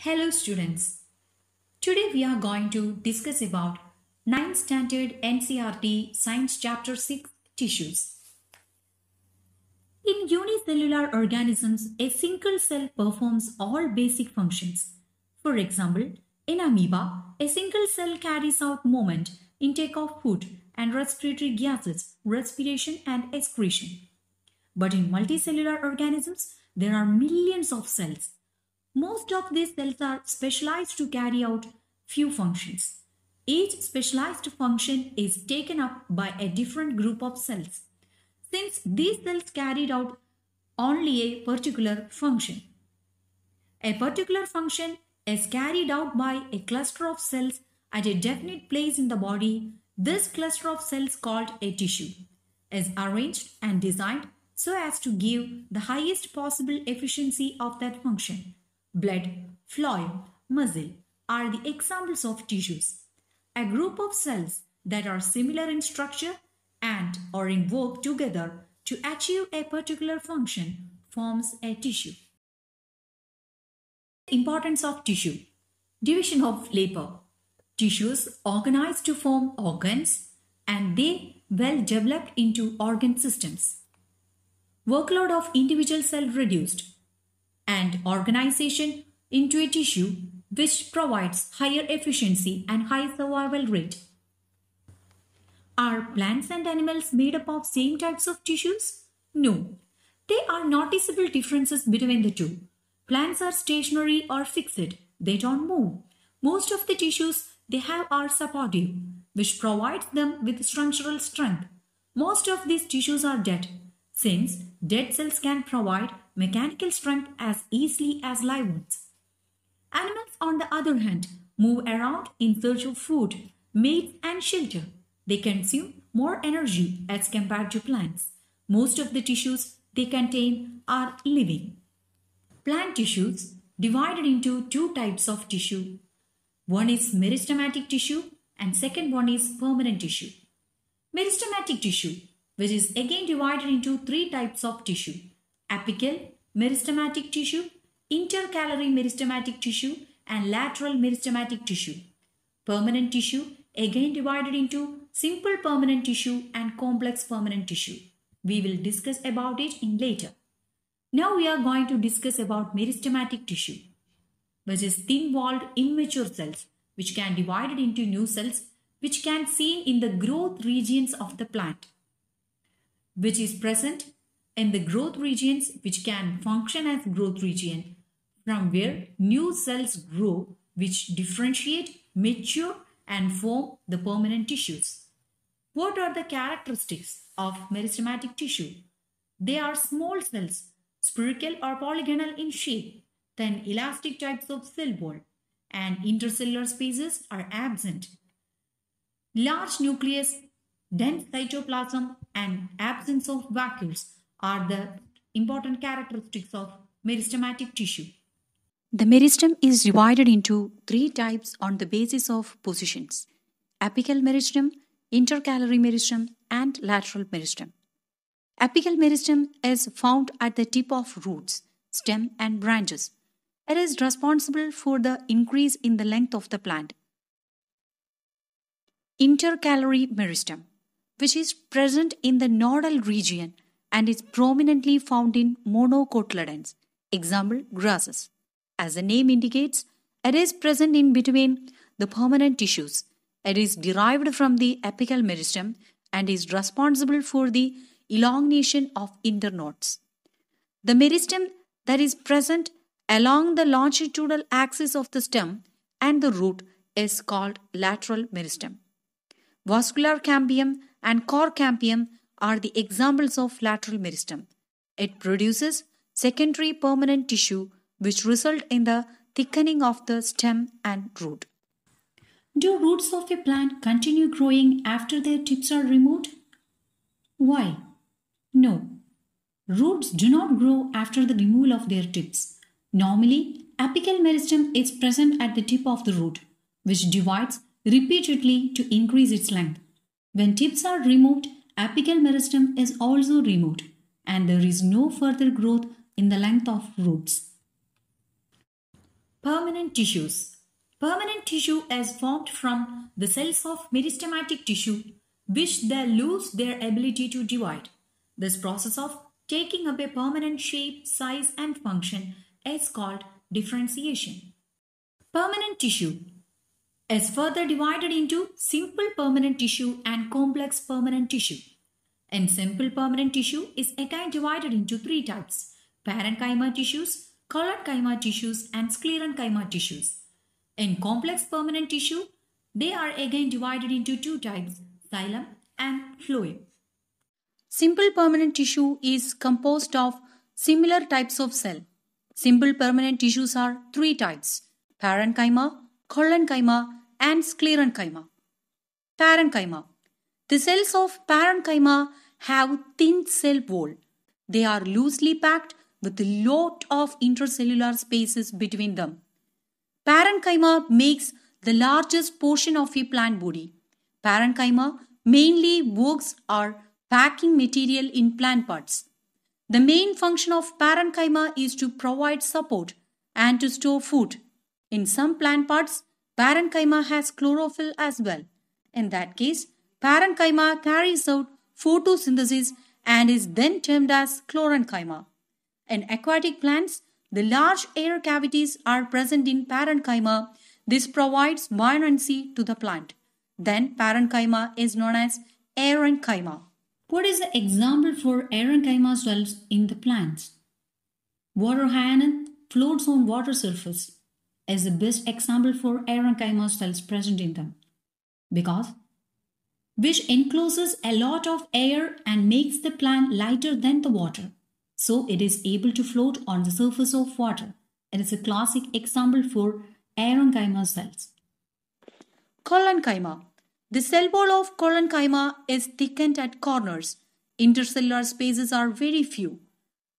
Hello students. Today we are going to discuss about 9th standard NCERT Science Chapter 6 Tissues. In unicellular organisms, a single cell performs all basic functions. For example, in amoeba, a single cell carries out movement, intake of food and respiratory gases, respiration and excretion. But in multicellular organisms, there are millions of cells. Most of these cells are specialized to carry out few functions. Each specialized function is taken up by a different group of cells. Since these cells carried out only a particular function. A particular function is carried out by a cluster of cells at a definite place in the body. This cluster of cells called a tissue is arranged and designed so as to give the highest possible efficiency of that function. Blood, phloem, muscle are the examples of tissues. A group of cells that are similar in structure and are invoked together to achieve a particular function forms a tissue. Importance of tissue. Division of labor. Tissues organize to form organs and they well developed into organ systems. Workload of individual cell reduced and organization into a tissue which provides higher efficiency and high survival rate. Are plants and animals made up of same types of tissues? No. There are noticeable differences between the two. Plants are stationary or fixed. They don't move. Most of the tissues they have are supportive, which provides them with structural strength. Most of these tissues are dead, since dead cells can provide mechanical strength as easily as live ones. Animals, on the other hand, move around in search of food, mates and shelter. They consume more energy as compared to plants. Most of the tissues they contain are living. Plant tissues divided into two types of tissue. One is meristematic tissue and second one is permanent tissue. Meristematic tissue, which is again divided into three types of tissue: apical meristematic tissue, intercalary meristematic tissue and lateral meristematic tissue. Permanent tissue again divided into simple permanent tissue and complex permanent tissue. We will discuss about it in later. Now we are going to discuss about meristematic tissue, which is thin-walled immature cells which can be divided into new cells which can be seen in the growth regions of the plant, which is present in the growth regions which can function as growth region from where new cells grow which differentiate, mature and form the permanent tissues. What are the characteristics of meristematic tissue? They are small cells, spherical or polygonal in shape, then elastic types of cell wall, and intercellular spaces are absent. Large nucleus, dense cytoplasm and absence of vacuoles are the important characteristics of meristematic tissue. The meristem is divided into three types on the basis of positions: apical meristem, intercalary meristem and lateral meristem. Apical meristem is found at the tip of roots, stem and branches. It is responsible for the increase in the length of the plant. Intercalary meristem, which is present in the nodal region and is prominently found in monocotyledons, example grasses. As the name indicates, it is present in between the permanent tissues. It is derived from the apical meristem and is responsible for the elongation of internodes. The meristem that is present along the longitudinal axis of the stem and the root is called lateral meristem. Vascular cambium and core cambium are the examples of lateral meristem. It produces secondary permanent tissue which result in the thickening of the stem and root. Do roots of a plant continue growing after their tips are removed? Why? No. Roots do not grow after the removal of their tips. Normally, apical meristem is present at the tip of the root, which divides repeatedly to increase its length. When tips are removed, apical meristem is also removed, and there is no further growth in the length of roots. Permanent tissues. Permanent tissue is formed from the cells of meristematic tissue, which they lose their ability to divide. This process of taking up a permanent shape, size, and function is called differentiation. Permanent tissue is further divided into simple permanent tissue and complex permanent tissue. And simple permanent tissue is again divided into three types: parenchyma tissues, collenchyma tissues, and sclerenchyma tissues. In complex permanent tissue, they are again divided into two types: xylem and phloem. Simple permanent tissue is composed of similar types of cell. Simple permanent tissues are three types: parenchyma, collenchyma, and sclerenchyma. Parenchyma. The cells of parenchyma have thin cell wall. They are loosely packed with a lot of intercellular spaces between them. Parenchyma makes the largest portion of a plant body. Parenchyma mainly works are packing material in plant parts. The main function of parenchyma is to provide support and to store food. In some plant parts, parenchyma has chlorophyll as well. In that case, parenchyma carries out photosynthesis and is then termed as chlorenchyma. In aquatic plants, the large air cavities are present in parenchyma. This provides buoyancy to the plant. Then parenchyma is known as aerenchyma. What is the example for aerenchyma cells in the plants? Water hyacinth floats on water surface is the best example for aerenchyma cells present in them, because which encloses a lot of air and makes the plant lighter than the water, so it is able to float on the surface of water. It is a classic example for aerenchyma cells. Collenchyma. The cell wall of collenchyma is thickened at corners. Intercellular spaces are very few.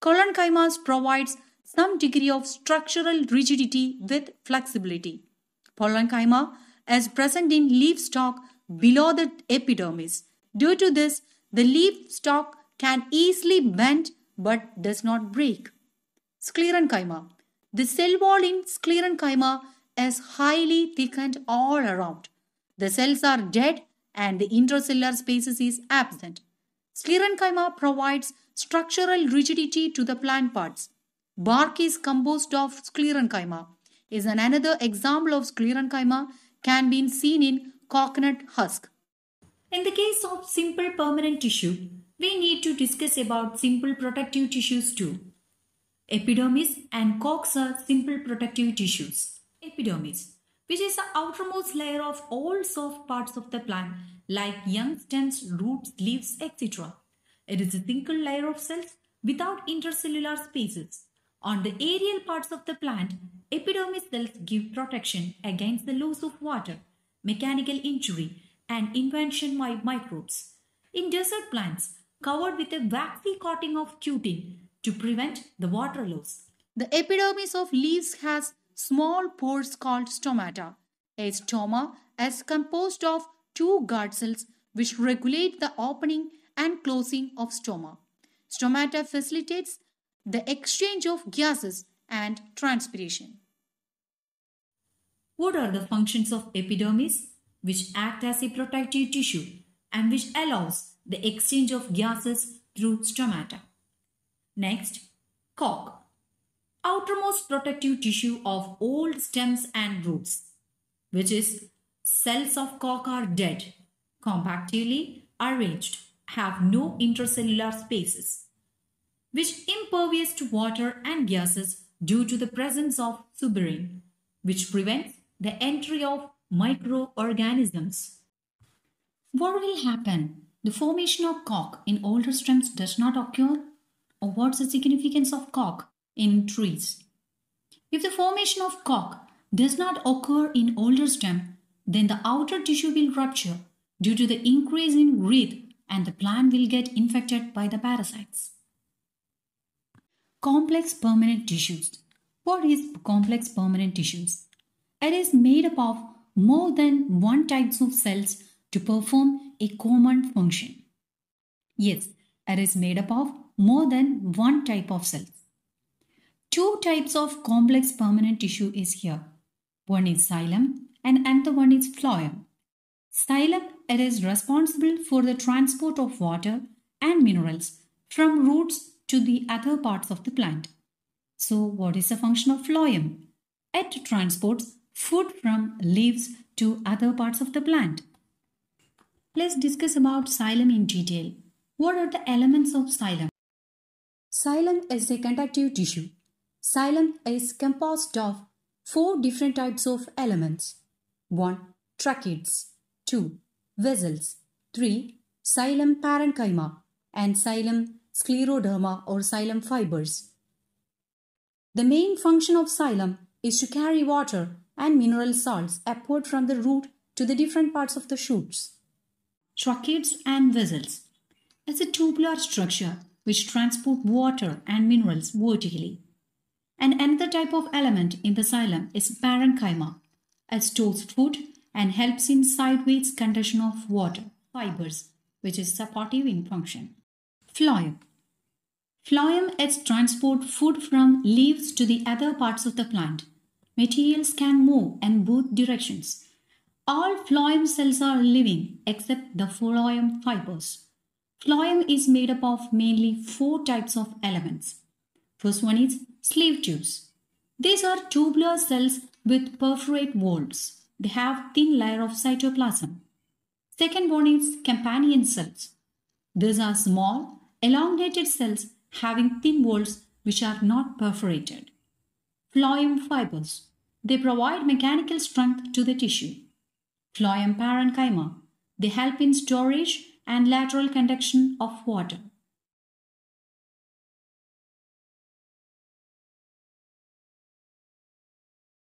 Collenchyma provides some degree of structural rigidity with flexibility. Parenchyma is present in leaf stalk below the epidermis. Due to this, the leaf stalk can easily bend but does not break. Sclerenchyma. The cell wall in sclerenchyma is highly thickened all around. The cells are dead and the intercellular spaces is absent. Sclerenchyma provides structural rigidity to the plant parts. Bark is composed of sclerenchyma. Is another example of sclerenchyma can be seen in coconut husk. In the case of simple permanent tissue, we need to discuss about simple protective tissues too. Epidermis and cox are simple protective tissues. Epidermis, which is the outermost layer of all soft parts of the plant, like young stems, roots, leaves, etc. It is a single layer of cells without intercellular spaces. On the aerial parts of the plant, epidermis cells give protection against the loss of water, mechanical injury, and invasion by microbes. In desert plants, covered with a waxy coating of cutin to prevent the water loss. The epidermis of leaves has small pores called stomata. A stoma is composed of two guard cells which regulate the opening and closing of stoma. Stomata facilitates the exchange of gases and transpiration. What are the functions of epidermis, which act as a protective tissue and which allows the exchange of gases through stomata? Next, cock. Outermost protective tissue of all stems and roots, which is cells of cock are dead, compactly arranged, have no intercellular spaces, which impervious to water and gases due to the presence of suberin, which prevents the entry of microorganisms. What will happen? The formation of cock in older stems does not occur? Or what's the significance of cock in trees? If the formation of cock does not occur in older stem, then the outer tissue will rupture due to the increase in growth and the plant will get infected by the parasites. Complex permanent tissues. What is complex permanent tissues? It is made up of more than one types of cells to perform a common function. Yes, it is made up of more than one type of cells. Two types of complex permanent tissue is here. One is xylem and another one is phloem. Xylem, it is responsible for the transport of water and minerals from roots to the other parts of the plant. So what is the function of phloem? It transports food from leaves to other parts of the plant. Let's discuss about xylem in detail. What are the elements of xylem? Xylem is a conductive tissue. Xylem is composed of 4 different types of elements. 1. Tracheids. 2. Vessels. 3. Xylem parenchyma and xylem scleroderma or xylem fibers. The main function of xylem is to carry water and mineral salts upward from the root to the different parts of the shoots. Tracheids and vessels. It's a tubular structure which transport water and minerals vertically. And another type of element in the xylem is parenchyma. It stores food and helps in sideways conduction of water, fibers, which is supportive in function. Phloem. Phloem is transport food from leaves to the other parts of the plant. Materials can move in both directions. All phloem cells are living except the phloem fibers. Phloem is made up of mainly 4 types of elements. First one is sleeve tubes. These are tubular cells with perforate walls. They have thin layer of cytoplasm. Second one is companion cells. These are small, elongated cells having thin walls which are not perforated. Phloem fibers. They provide mechanical strength to the tissue. Phloem parenchyma. They help in storage and lateral conduction of water.